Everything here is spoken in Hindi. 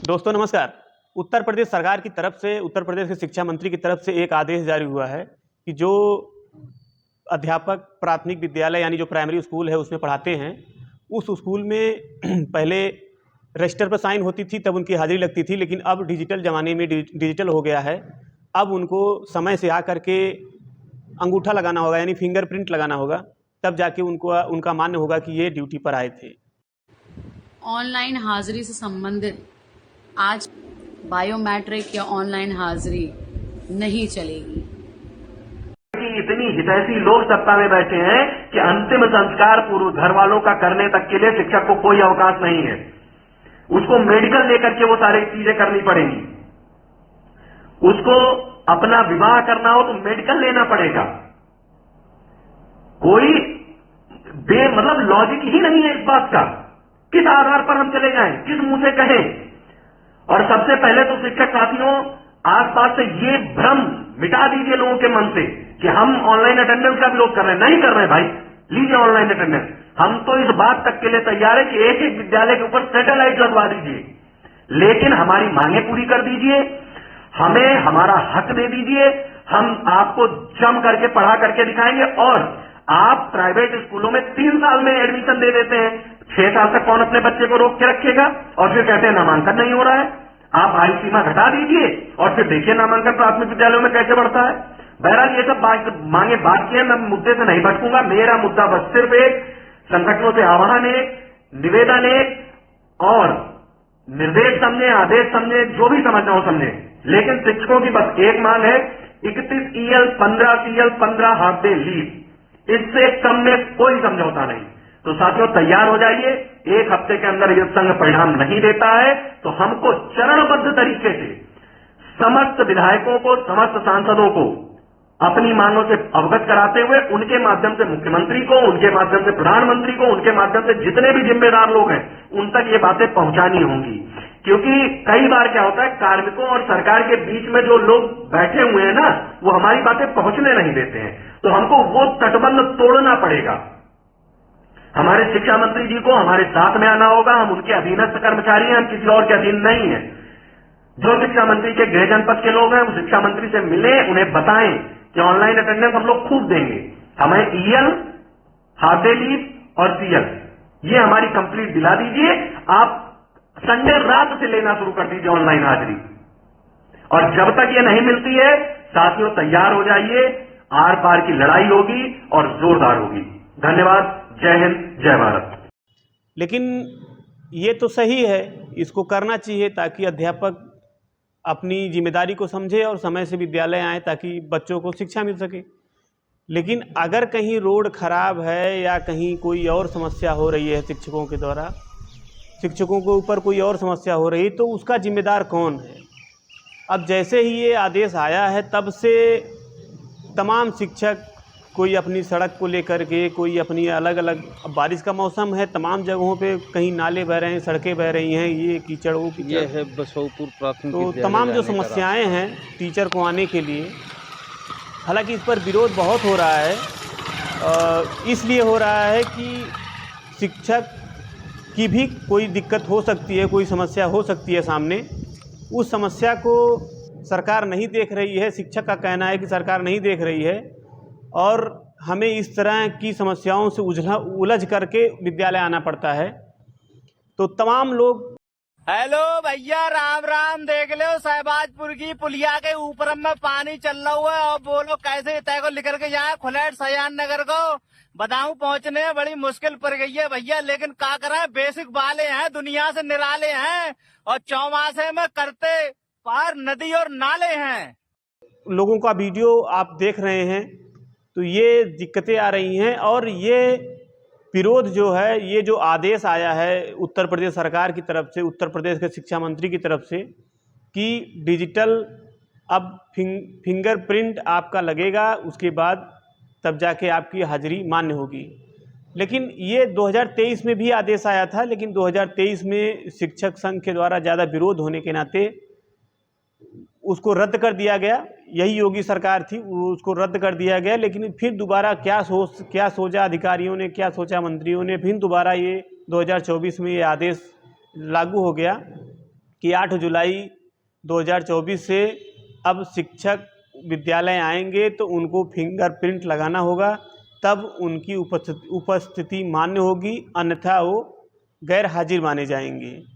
दोस्तों नमस्कार। उत्तर प्रदेश सरकार की तरफ से, उत्तर प्रदेश के शिक्षा मंत्री की तरफ से एक आदेश जारी हुआ है कि जो अध्यापक प्राथमिक विद्यालय यानी जो प्राइमरी स्कूल है उसमें पढ़ाते हैं, उस स्कूल में पहले रजिस्टर पर साइन होती थी, तब उनकी हाजिरी लगती थी, लेकिन अब डिजिटल ज़माने में डिजिटल हो गया है। अब उनको समय से आकर के अंगूठा लगाना होगा यानी फिंगरप्रिंट लगाना होगा, तब जाके उनका मान्य होगा कि ये ड्यूटी पर आए थे। ऑनलाइन हाजिरी से संबंधित आज बायोमेट्रिक या ऑनलाइन हाजिरी नहीं चलेगी। इतनी हितैषी लोग सत्ता में बैठे हैं कि अंतिम संस्कार पूर्व घर वालों का करने तक के लिए शिक्षक को कोई अवकाश नहीं है। उसको मेडिकल लेकर के वो सारी चीजें करनी पड़ेंगी। उसको अपना विवाह करना हो तो मेडिकल लेना पड़ेगा। कोई मतलब लॉजिक ही नहीं है इस बात का। किस आधार पर हम चले जाएं, किस मुंह से कहें? और सबसे पहले तो शिक्षक साथियों, आसपास से ये भ्रम मिटा दीजिए लोगों के मन से कि हम ऑनलाइन अटेंडेंस का विरोध कर रहे हैं। नहीं कर रहे भाई, लीजिए ऑनलाइन अटेंडेंस। हम तो इस बात तक के लिए तैयार है कि एक एक विद्यालय के ऊपर सैटेलाइट लगवा दीजिए, लेकिन हमारी मांगे पूरी कर दीजिए, हमें हमारा हक दे दीजिए। हम आपको जम करके पढ़ा करके दिखाएंगे। और आप प्राइवेट स्कूलों में 3 साल में एडमिशन दे देते हैं, 6 साल तक कौन अपने बच्चे को रोक के रखेगा? और फिर कहते हैं नामांकन नहीं हो रहा है। आप आयु सीमा घटा दीजिए और फिर देखिए नामांकन प्राथमिक विद्यालयों में कैसे बढ़ता है। बहरहाल ये सब मांगे बात की है, मैं मुद्दे से नहीं भटकूंगा। मेरा मुद्दा बस सिर्फ एक, संगठनों से आह्वान है, निवेदन है और निर्देश समझे, आदेश समझे, जो भी समझना हो समझे, लेकिन शिक्षकों की बस एक मांग है, 31 EL 15 CL 15 half day leave. इससे कम में कोई समझौता नहीं। तो साथियों तैयार हो जाइए। एक हफ्ते के अंदर यह संघ परिणाम नहीं देता है तो हमको चरणबद्ध तरीके से समस्त विधायकों को, समस्त सांसदों को अपनी मांगों से अवगत कराते हुए उनके माध्यम से मुख्यमंत्री को, उनके माध्यम से प्रधानमंत्री को, उनके माध्यम से जितने भी जिम्मेदार लोग हैं उन तक ये बातें पहुंचानी होंगी। क्योंकि कई बार क्या होता है, कार्मिकों और सरकार के बीच में जो लोग बैठे हुए हैं ना, वो हमारी बातें पहुंचने नहीं देते हैं। तो हमको वो तटबंध तोड़ना पड़ेगा। हमारे शिक्षा मंत्री जी को हमारे साथ में आना होगा। हम उनके अधीनस्थ कर्मचारी हैं, हम किसी और के अधीन नहीं है। जो शिक्षा मंत्री के गृह जनपद के लोग हैं वो शिक्षा मंत्री से मिले, उन्हें बताएं कि ऑनलाइन अटेंडेंस हम लोग खूब देंगे। हमें EL, हाफ डे लीव और CL ये हमारी कंप्लीट दिला दीजिए। आप संडे रात से लेना शुरू कर दीजिए ऑनलाइन हाजिरी। और जब तक ये नहीं मिलती है साथियों तैयार हो जाइए, आर पार की लड़ाई होगी और जोरदार होगी। धन्यवाद। जय हिंद, जय भारत। लेकिन ये तो सही है, इसको करना चाहिए ताकि अध्यापक अपनी जिम्मेदारी को समझे और समय से विद्यालय आए ताकि बच्चों को शिक्षा मिल सके। लेकिन अगर कहीं रोड खराब है या कहीं कोई और समस्या हो रही है शिक्षकों के द्वारा, शिक्षकों के ऊपर कोई और समस्या हो रही, तो उसका जिम्मेदार कौन है? अब जैसे ही ये आदेश आया है तब से तमाम शिक्षक कोई अपनी सड़क को लेकर के, कोई अपनी अलग अलग, अब बारिश का मौसम है, तमाम जगहों पे कहीं नाले बह रहे हैं, सड़कें बह रही हैं, ये कीचड़ वो कीचड़, ये है बसौपुर प्राथमिक तो विद्यालय तमाम जो जाने का समस्याएं हैं टीचर को आने के लिए, हालांकि इस पर विरोध बहुत हो रहा है। इसलिए हो रहा है कि शिक्षक की भी कोई दिक्कत हो सकती है, कोई समस्या हो सकती है सामने, उस समस्या को सरकार नहीं देख रही है। शिक्षक का कहना है कि सरकार नहीं देख रही है और हमें इस तरह की समस्याओं से उलझ करके विद्यालय आना पड़ता है। तो तमाम लोग, हेलो भैया, राम राम। देख लो शहबाजपुर की पुलिया के ऊपर में पानी चल रहा हुआ है और बोलो कैसे तय को निकल के जाए खुलेट सयान नगर को बताऊं पहुंचने में बड़ी मुश्किल पड़ गई है भैया। लेकिन क्या करें, बेसिक वाले हैं, दुनिया से निराले हैं और चौमासे में करते पार नदी और नाले हैं। लोगों का वीडियो आप देख रहे हैं तो ये दिक्कतें आ रही हैं। और ये विरोध जो है, ये जो आदेश आया है उत्तर प्रदेश सरकार की तरफ से, उत्तर प्रदेश के शिक्षा मंत्री की तरफ से कि डिजिटल अब फिंगरप्रिंट आपका लगेगा, उसके बाद तब जाके आपकी हाजिरी मान्य होगी। लेकिन ये 2023 में भी आदेश आया था, लेकिन 2023 में शिक्षक संघ के द्वारा ज़्यादा विरोध होने के नाते उसको रद्द कर दिया गया। यही योगी सरकार थी, उसको रद्द कर दिया गया। लेकिन फिर दोबारा क्या सोचा अधिकारियों ने, क्या सोचा मंत्रियों ने, फिर दोबारा ये 2024 में ये आदेश लागू हो गया कि 8 जुलाई 2024 से अब शिक्षक विद्यालय आएंगे तो उनको फिंगरप्रिंट लगाना होगा, तब उनकी उपस्थिति मान्य होगी, अन्यथा वो गैर हाजिर माने जाएंगे।